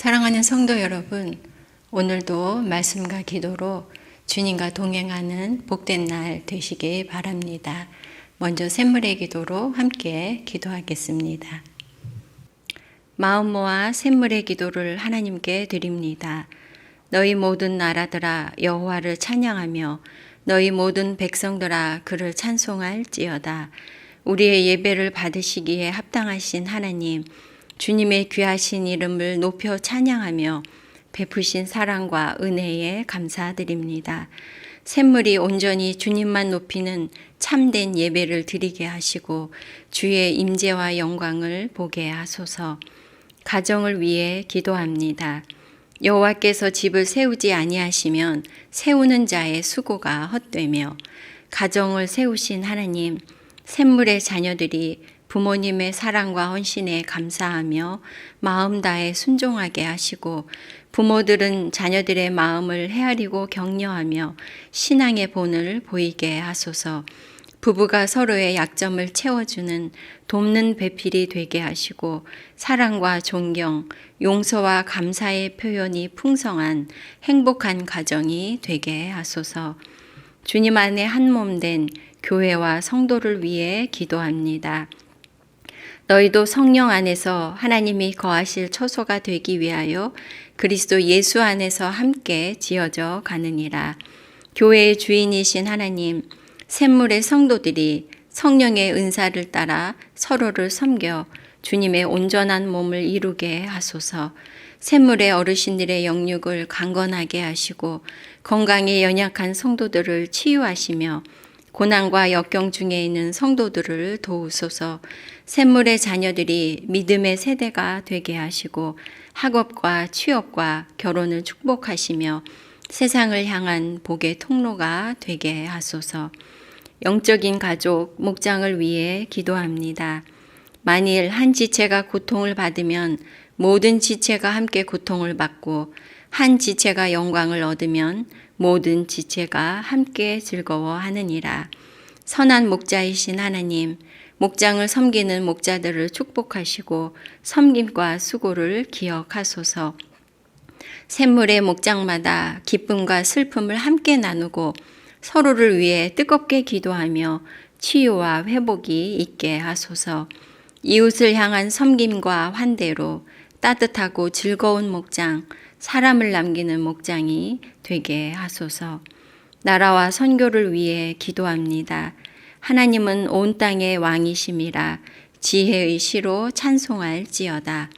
사랑하는 성도 여러분, 오늘도 말씀과 기도로 주님과 동행하는 복된 날 되시길 바랍니다. 먼저 샘물의 기도로 함께 기도하겠습니다. 마음 모아 샘물의 기도를 하나님께 드립니다. 너희 모든 나라들아 여호와를 찬양하며 너희 모든 백성들아 그를 찬송할지어다. 우리의 예배를 받으시기에 합당하신 하나님, 주님의 귀하신 이름을 높여 찬양하며 베푸신 사랑과 은혜에 감사드립니다. 샘물이 온전히 주님만 높이는 참된 예배를 드리게 하시고 주의 임재와 영광을 보게 하소서. 가정을 위해 기도합니다. 여호와께서 집을 세우지 아니하시면 세우는 자의 수고가 헛되며, 가정을 세우신 하나님, 샘물의 자녀들이 부모님의 사랑과 헌신에 감사하며 마음 다해 순종하게 하시고, 부모들은 자녀들의 마음을 헤아리고 격려하며 신앙의 본을 보이게 하소서. 부부가 서로의 약점을 채워주는 돕는 배필이 되게 하시고, 사랑과 존경, 용서와 감사의 표현이 풍성한 행복한 가정이 되게 하소서. 주님 안에 한 몸 된 교회와 성도를 위해 기도합니다. 너희도 성령 안에서 하나님이 거하실 처소가 되기 위하여 그리스도 예수 안에서 함께 지어져 가느니라. 교회의 주인이신 하나님, 샘물의 성도들이 성령의 은사를 따라 서로를 섬겨 주님의 온전한 몸을 이루게 하소서. 샘물의 어르신들의 영육을 강건하게 하시고 건강에 연약한 성도들을 치유하시며 고난과 역경 중에 있는 성도들을 도우소서. 샘물의 자녀들이 믿음의 세대가 되게 하시고 학업과 취업과 결혼을 축복하시며 세상을 향한 복의 통로가 되게 하소서. 영적인 가족, 목장을 위해 기도합니다. 만일 한 지체가 고통을 받으면 모든 지체가 함께 고통을 받고, 한 지체가 영광을 얻으면 모든 지체가 함께 즐거워하느니라. 선한 목자이신 하나님, 목장을 섬기는 목자들을 축복하시고 섬김과 수고를 기억하소서. 샘물의 목장마다 기쁨과 슬픔을 함께 나누고 서로를 위해 뜨겁게 기도하며 치유와 회복이 있게 하소서. 이웃을 향한 섬김과 환대로 따뜻하고 즐거운 목장, 사람을 남기는 목장이 되게 하소서. 나라와 선교를 위해 기도합니다. 하나님은 온 땅의 왕이심이라 지혜의 시로 찬송할지어다.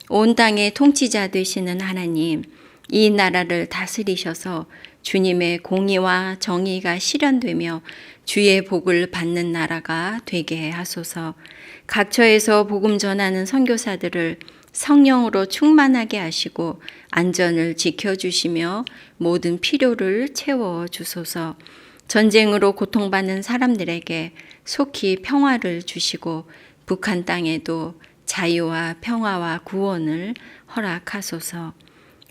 온 땅의 통치자 되시는 하나님, 이 나라를 다스리셔서 주님의 공의와 정의가 실현되며 주의 복을 받는 나라가 되게 하소서. 각처에서 복음 전하는 선교사들을 성령으로 충만하게 하시고 안전을 지켜주시며 모든 필요를 채워주소서. 전쟁으로 고통받는 사람들에게 속히 평화를 주시고 북한 땅에도 자유와 평화와 구원을 허락하소서.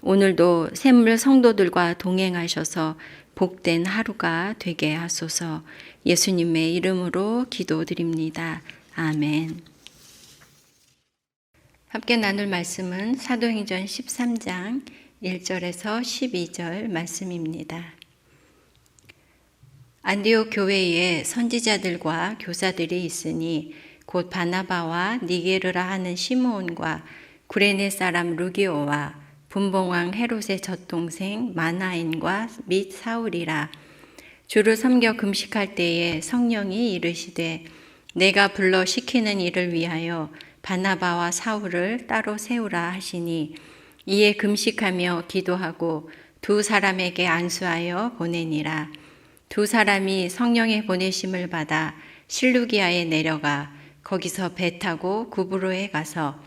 오늘도 샘물 성도들과 동행하셔서 복된 하루가 되게 하소서. 예수님의 이름으로 기도드립니다. 아멘. 함께 나눌 말씀은 사도행전 13장 1절에서 12절 말씀입니다. 안디옥 교회에 선지자들과 교사들이 있으니 곧 바나바와 니게르라 하는 시므온과 구레네 사람 루기오와 분봉왕 헤롯의 젖동생 마나인과 및 사울이라. 주를 섬겨 금식할 때에 성령이 이르시되 내가 불러 시키는 일을 위하여 바나바와 사울을 따로 세우라 하시니, 이에 금식하며 기도하고 두 사람에게 안수하여 보내니라. 두 사람이 성령의 보내심을 받아 실루기아에 내려가 거기서 배 타고 구브로에 가서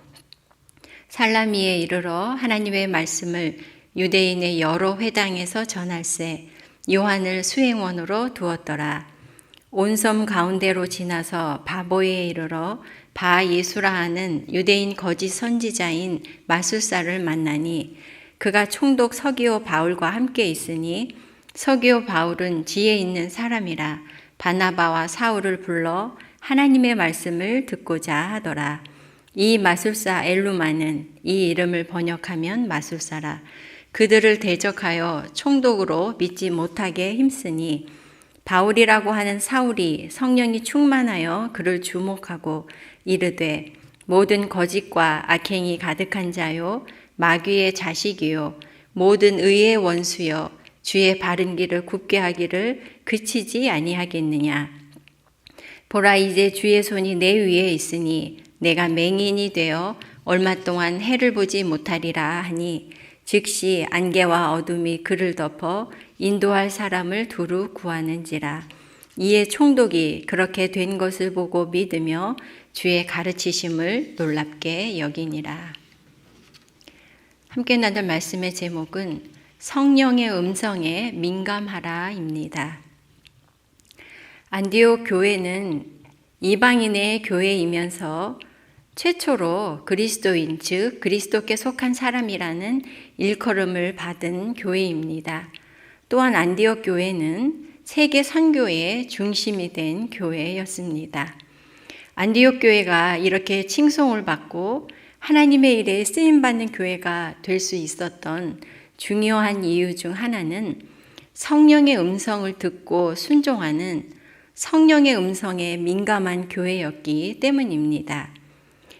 살라미에 이르러 하나님의 말씀을 유대인의 여러 회당에서 전할세 요한을 수행원으로 두었더라. 온 섬 가운데로 지나서 바보에 이르러 바 예수라 하는 유대인 거짓 선지자인 마술사를 만나니, 그가 총독 서기오 바울과 함께 있으니 서기오 바울은 지혜 있는 사람이라 바나바와 사울을 불러 하나님의 말씀을 듣고자 하더라. 이 마술사 엘루마는 이 이름을 번역하면 마술사라. 그들을 대적하여 총독으로 믿지 못하게 힘쓰니 바울이라고 하는 사울이 성령이 충만하여 그를 주목하고 이르되 모든 거짓과 악행이 가득한 자요 마귀의 자식이요 모든 의의 원수여 주의 바른 길을 굽게 하기를 그치지 아니하겠느냐. 보라 이제 주의 손이 내 위에 있으니 내가 맹인이 되어 얼마 동안 해를 보지 못하리라 하니 즉시 안개와 어둠이 그를 덮어 인도할 사람을 두루 구하는지라. 이에 총독이 그렇게 된 것을 보고 믿으며 주의 가르치심을 놀랍게 여기니라. 함께 나눌 말씀의 제목은 성령의 음성에 민감하라입니다. 안디옥 교회는 이방인의 교회이면서 최초로 그리스도인 즉 그리스도께 속한 사람이라는 일컬음을 받은 교회입니다. 또한 안디옥 교회는 세계 선교의 중심이 된 교회였습니다. 안디옥 교회가 이렇게 칭송을 받고 하나님의 일에 쓰임받는 교회가 될 수 있었던 중요한 이유 중 하나는 성령의 음성을 듣고 순종하는 성령의 음성에 민감한 교회였기 때문입니다.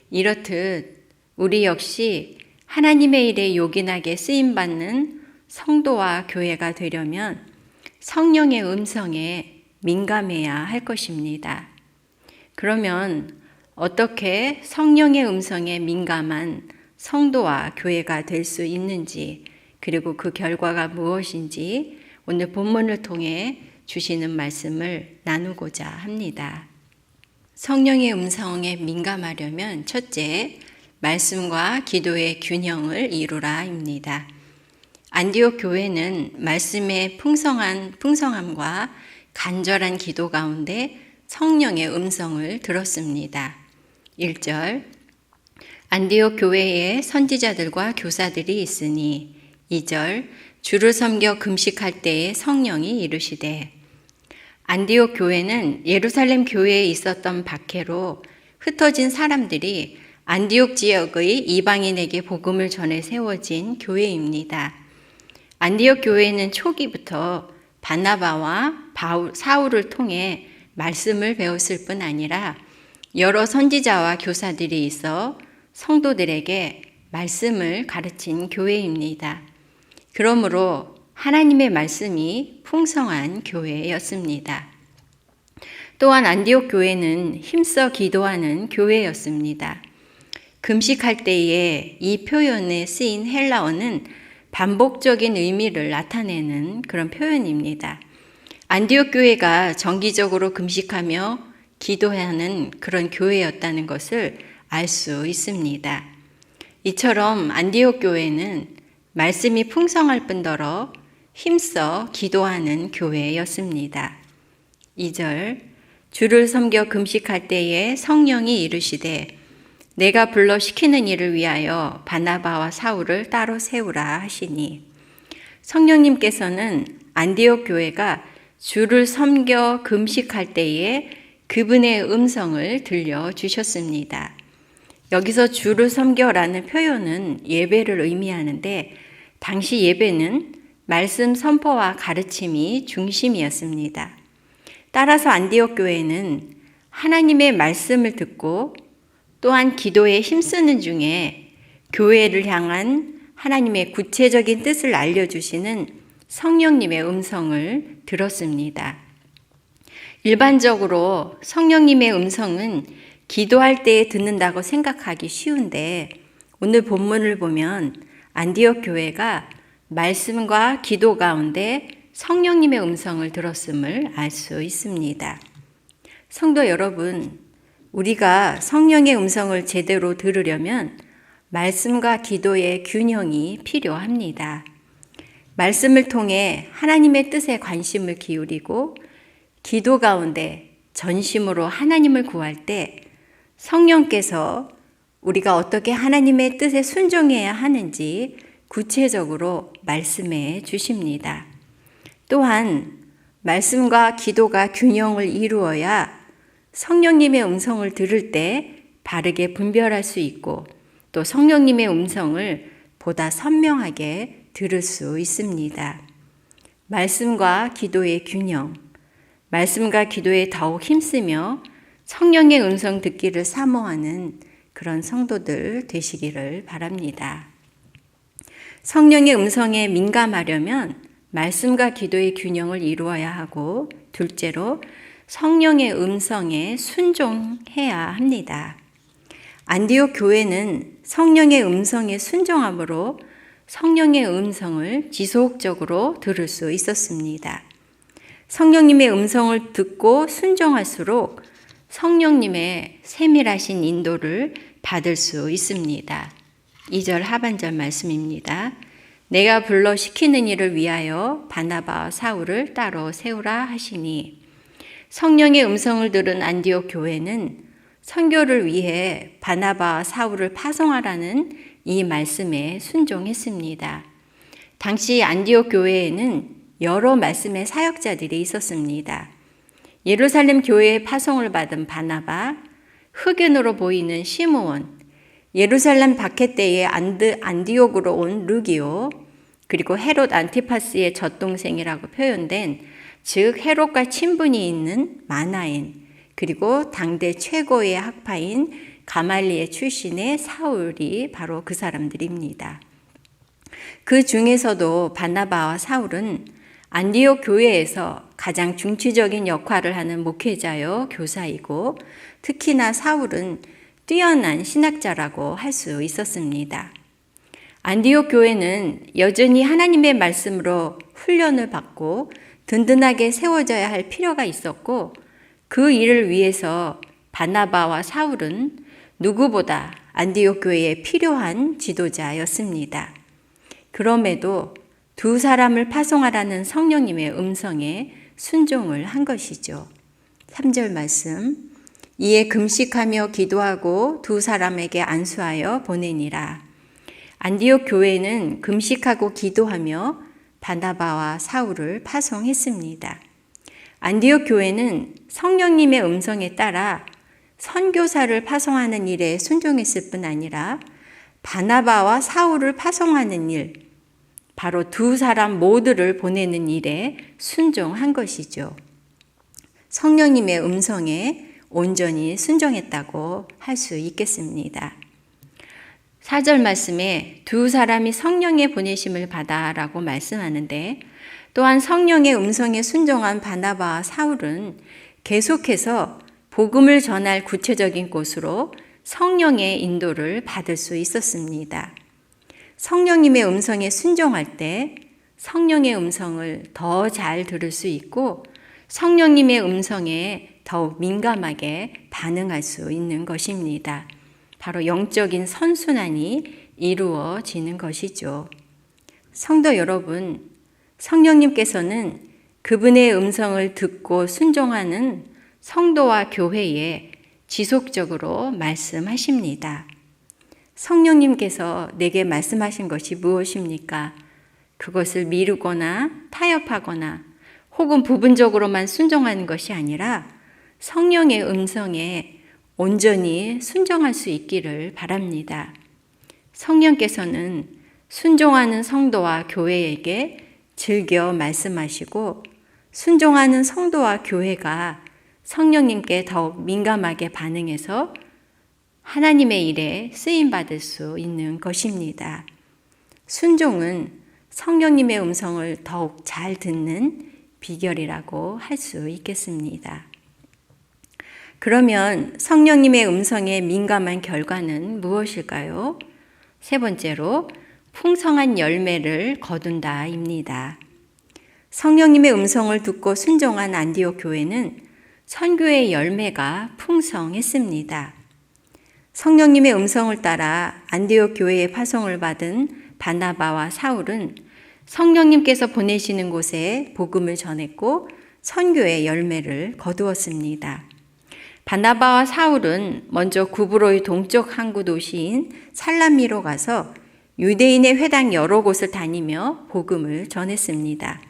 이렇듯 우리 역시 하나님의 일에 요긴하게 쓰임받는 성도와 교회가 되려면 성령의 음성에 민감해야 할 것입니다. 그러면 어떻게 성령의 음성에 민감한 성도와 교회가 될 수 있는지, 그리고 그 결과가 무엇인지 오늘 본문을 통해 주시는 말씀을 나누고자 합니다. 성령의 음성에 민감하려면 첫째, 말씀과 기도의 균형을 이루라입니다. 안디옥 교회는 말씀의 풍성함과 간절한 기도 가운데 성령의 음성을 들었습니다. 1절, 안디옥 교회에 선지자들과 교사들이 있으니 2절, 주를 섬겨 금식할 때에 성령이 이르시되. 안디옥 교회는 예루살렘 교회에 있었던 박해로 흩어진 사람들이 안디옥 지역의 이방인에게 복음을 전해 세워진 교회입니다. 안디옥 교회는 초기부터 바나바와 사울을 통해 말씀을 배웠을 뿐 아니라 여러 선지자와 교사들이 있어 성도들에게 말씀을 가르친 교회입니다. 그러므로 하나님의 말씀이 풍성한 교회였습니다. 또한 안디옥 교회는 힘써 기도하는 교회였습니다. 금식할 때에 이 표현에 쓰인 헬라어는 반복적인 의미를 나타내는 그런 표현입니다. 안디옥 교회가 정기적으로 금식하며 기도하는 그런 교회였다는 것을 알 수 있습니다. 이처럼 안디옥 교회는 말씀이 풍성할 뿐더러 힘써 기도하는 교회였습니다. 2절, 주를 섬겨 금식할 때에 성령이 이르시되 내가 불러 시키는 일을 위하여 바나바와 사울을 따로 세우라 하시니, 성령님께서는 안디옥 교회가 주를 섬겨 금식할 때에 그분의 음성을 들려주셨습니다. 여기서 주를 섬겨라는 표현은 예배를 의미하는데 당시 예배는 말씀 선포와 가르침이 중심이었습니다. 따라서 안디옥 교회는 하나님의 말씀을 듣고 또한 기도에 힘쓰는 중에 교회를 향한 하나님의 구체적인 뜻을 알려주시는 성령님의 음성을 들었습니다. 일반적으로 성령님의 음성은 기도할 때에 듣는다고 생각하기 쉬운데 오늘 본문을 보면 안디옥 교회가 말씀과 기도 가운데 성령님의 음성을 들었음을 알 수 있습니다. 성도 여러분, 우리가 성령의 음성을 제대로 들으려면 말씀과 기도의 균형이 필요합니다. 말씀을 통해 하나님의 뜻에 관심을 기울이고 기도 가운데 전심으로 하나님을 구할 때 성령께서 우리가 어떻게 하나님의 뜻에 순종해야 하는지 구체적으로 말씀해 주십니다. 또한 말씀과 기도가 균형을 이루어야 성령님의 음성을 들을 때 바르게 분별할 수 있고 또 성령님의 음성을 보다 선명하게 들을 수 있습니다. 말씀과 기도의 균형, 말씀과 기도에 더욱 힘쓰며 성령의 음성 듣기를 사모하는 그런 성도들 되시기를 바랍니다. 성령의 음성에 민감하려면 말씀과 기도의 균형을 이루어야 하고, 둘째로 성령의 음성에 순종해야 합니다. 안디옥 교회는 성령의 음성에 순종함으로 성령의 음성을 지속적으로 들을 수 있었습니다. 성령님의 음성을 듣고 순종할수록 성령님의 세밀하신 인도를 받을 수 있습니다. 2절 하반절 말씀입니다. 내가 불러 시키는 일을 위하여 바나바와 사울을 따로 세우라 하시니, 성령의 음성을 들은 안디옥 교회는 선교를 위해 바나바와 사울을 파송하라는 이 말씀에 순종했습니다. 당시 안디옥 교회에는 여러 말씀의 사역자들이 있었습니다. 예루살렘 교회에 파송을 받은 바나바, 흑인으로 보이는 시므온, 예루살렘 박해 때에 안디옥으로 온 루기오, 그리고 헤롯 안티파스의 젖동생이라고 표현된, 즉 헤롯과 친분이 있는 마나엔, 그리고 당대 최고의 학파인 가말리엘 출신의 사울이 바로 그 사람들입니다. 그 중에서도 바나바와 사울은 안디옥 교회에서 가장 중추적인 역할을 하는 목회자요 교사이고, 특히나 사울은 뛰어난 신학자라고 할 수 있었습니다. 안디옥 교회는 여전히 하나님의 말씀으로 훈련을 받고 든든하게 세워져야 할 필요가 있었고, 그 일을 위해서 바나바와 사울은 누구보다 안디옥 교회에 필요한 지도자였습니다. 그럼에도 두 사람을 파송하라는 성령님의 음성에 순종을 한 것이죠. 3절 말씀, 이에 금식하며 기도하고 두 사람에게 안수하여 보내니라. 안디옥 교회는 금식하고 기도하며 바나바와 사울을 파송했습니다. 안디옥 교회는 성령님의 음성에 따라 선교사를 파송하는 일에 순종했을 뿐 아니라 바나바와 사울을 파송하는 일, 바로 두 사람 모두를 보내는 일에 순종한 것이죠. 성령님의 음성에 온전히 순종했다고 할 수 있겠습니다. 4절 말씀에 두 사람이 성령의 보내심을 받아라고 말씀하는데, 또한 성령의 음성에 순종한 바나바와 사울은 계속해서 복음을 전할 구체적인 곳으로 성령의 인도를 받을 수 있었습니다. 성령님의 음성에 순종할 때 성령의 음성을 더 잘 들을 수 있고, 성령님의 음성에 더욱 민감하게 반응할 수 있는 것입니다. 바로 영적인 선순환이 이루어지는 것이죠. 성도 여러분, 성령님께서는 그분의 음성을 듣고 순종하는 성도와 교회에 지속적으로 말씀하십니다. 성령님께서 내게 말씀하신 것이 무엇입니까? 그것을 미루거나 타협하거나 혹은 부분적으로만 순종하는 것이 아니라 성령의 음성에 온전히 순종할 수 있기를 바랍니다. 성령께서는 순종하는 성도와 교회에게 즐겨 말씀하시고, 순종하는 성도와 교회가 성령님께 더욱 민감하게 반응해서 하나님의 일에 쓰임받을 수 있는 것입니다. 순종은 성령님의 음성을 더욱 잘 듣는 비결이라고 할 수 있겠습니다. 그러면 성령님의 음성에 민감한 결과는 무엇일까요? 세 번째로 풍성한 열매를 거둔다입니다. 성령님의 음성을 듣고 순종한 안디옥 교회는 선교의 열매가 풍성했습니다. 성령님의 음성을 따라 안디옥 교회에 파송을 받은 바나바와 사울은 성령님께서 보내시는 곳에 복음을 전했고 선교의 열매를 거두었습니다. 바나바와 사울은 먼저 구브로의 동쪽 항구 도시인 살라미로 가서 유대인의 회당 여러 곳을 다니며 복음을 전했습니다.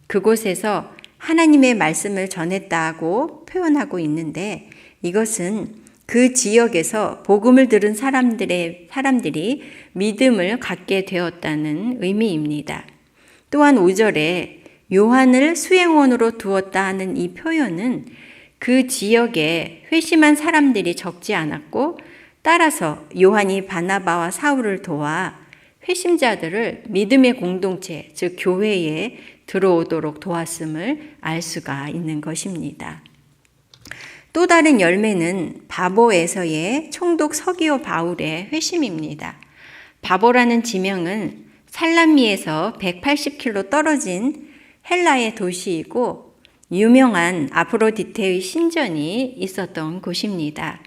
그곳에서 하나님의 말씀을 전했다고 표현하고 있는데, 이것은 그 지역에서 복음을 들은 사람들이 믿음을 갖게 되었다는 의미입니다. 또한 5절에 요한을 수행원으로 두었다 하는 이 표현은 그 지역에 회심한 사람들이 적지 않았고, 따라서 요한이 바나바와 사울을 도와 회심자들을 믿음의 공동체, 즉 교회에 들어오도록 도왔음을 알 수가 있는 것입니다. 또 다른 열매는 바보에서의 총독 서기오 바울의 회심입니다. 바보라는 지명은 살라미에서 180km 떨어진 헬라의 도시이고 유명한 아프로디테의 신전이 있었던 곳입니다.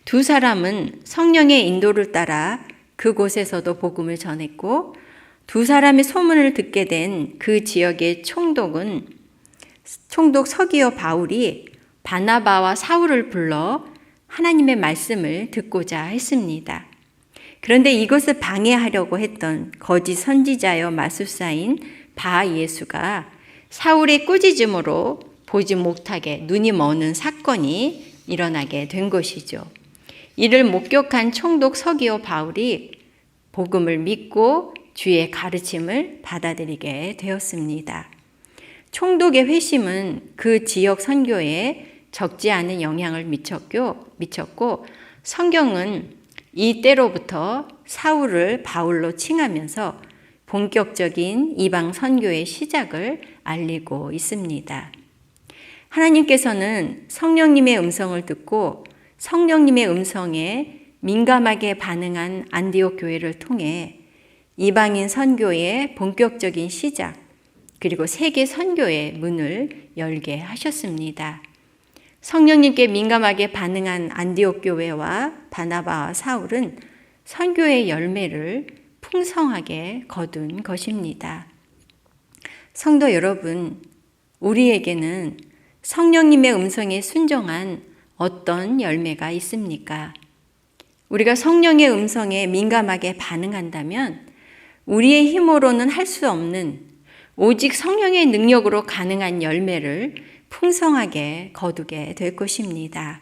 두 사람은 성령의 인도를 따라 그곳에서도 복음을 전했고, 두 사람의 소문을 듣게 된 그 지역의 총독 서기오 바울이 바나바와 사울을 불러 하나님의 말씀을 듣고자 했습니다. 그런데 이것을 방해하려고 했던 거짓 선지자여 마술사인 바 예수가 사울의 꾸짖음으로 보지 못하게 눈이 머는 사건이 일어나게 된 것이죠. 이를 목격한 총독 서기오 바울이 복음을 믿고 주의 가르침을 받아들이게 되었습니다. 총독의 회심은 그 지역 선교에 적지 않은 영향을 미쳤고, 성경은 이때로부터 사울을 바울로 칭하면서 본격적인 이방 선교의 시작을 알리고 있습니다. 하나님께서는 성령님의 음성을 듣고 성령님의 음성에 민감하게 반응한 안디옥 교회를 통해 이방인 선교의 본격적인 시작, 그리고 세계 선교의 문을 열게 하셨습니다. 성령님께 민감하게 반응한 안디옥 교회와 바나바와 사울은 선교의 열매를 풍성하게 거둔 것입니다. 성도 여러분, 우리에게는 성령님의 음성에 순종한 어떤 열매가 있습니까? 우리가 성령의 음성에 민감하게 반응한다면 우리의 힘으로는 할 수 없는 오직 성령의 능력으로 가능한 열매를 풍성하게 거두게 될 것입니다.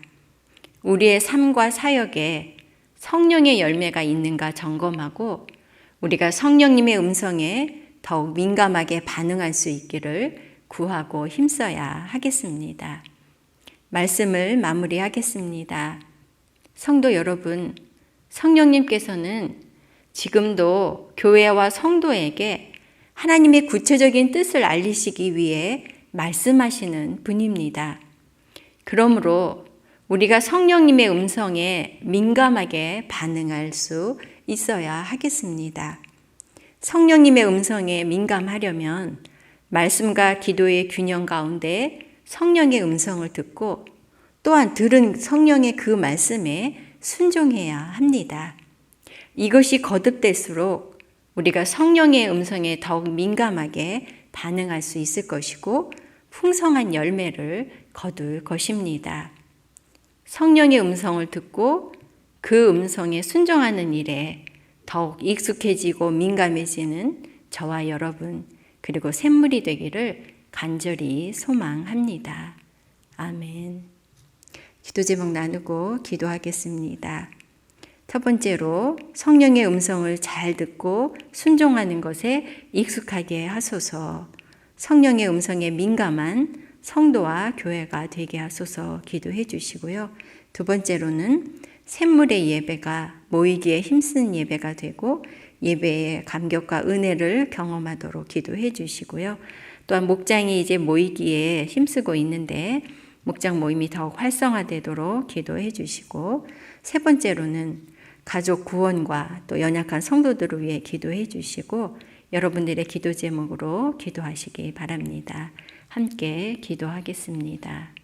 우리의 삶과 사역에 성령의 열매가 있는가 점검하고 우리가 성령님의 음성에 더욱 민감하게 반응할 수 있기를 구하고 힘써야 하겠습니다. 말씀을 마무리하겠습니다. 성도 여러분, 성령님께서는 지금도 교회와 성도에게 하나님의 구체적인 뜻을 알리시기 위해 말씀하시는 분입니다. 그러므로 우리가 성령님의 음성에 민감하게 반응할 수 있어야 하겠습니다. 성령님의 음성에 민감하려면 말씀과 기도의 균형 가운데 성령의 음성을 듣고 또한 들은 성령의 그 말씀에 순종해야 합니다. 이것이 거듭될수록 우리가 성령의 음성에 더욱 민감하게 반응할 수 있을 것이고 풍성한 열매를 거둘 것입니다. 성령의 음성을 듣고 그 음성에 순종하는 일에 더욱 익숙해지고 민감해지는 저와 여러분, 그리고 샘물이 되기를 간절히 소망합니다. 아멘. 기도 제목 나누고 기도하겠습니다. 첫 번째로 성령의 음성을 잘 듣고 순종하는 것에 익숙하게 하소서. 성령의 음성에 민감한 성도와 교회가 되게 하소서 기도해 주시고요. 두 번째로는 샘물의 예배가 모이기에 힘쓰는 예배가 되고 예배의 감격과 은혜를 경험하도록 기도해 주시고요. 또한 목장이 이제 모이기에 힘쓰고 있는데 목장 모임이 더욱 활성화되도록 기도해 주시고, 세 번째로는 가족 구원과 또 연약한 성도들을 위해 기도해 주시고 여러분들의 기도 제목으로 기도하시기 바랍니다. 함께 기도하겠습니다.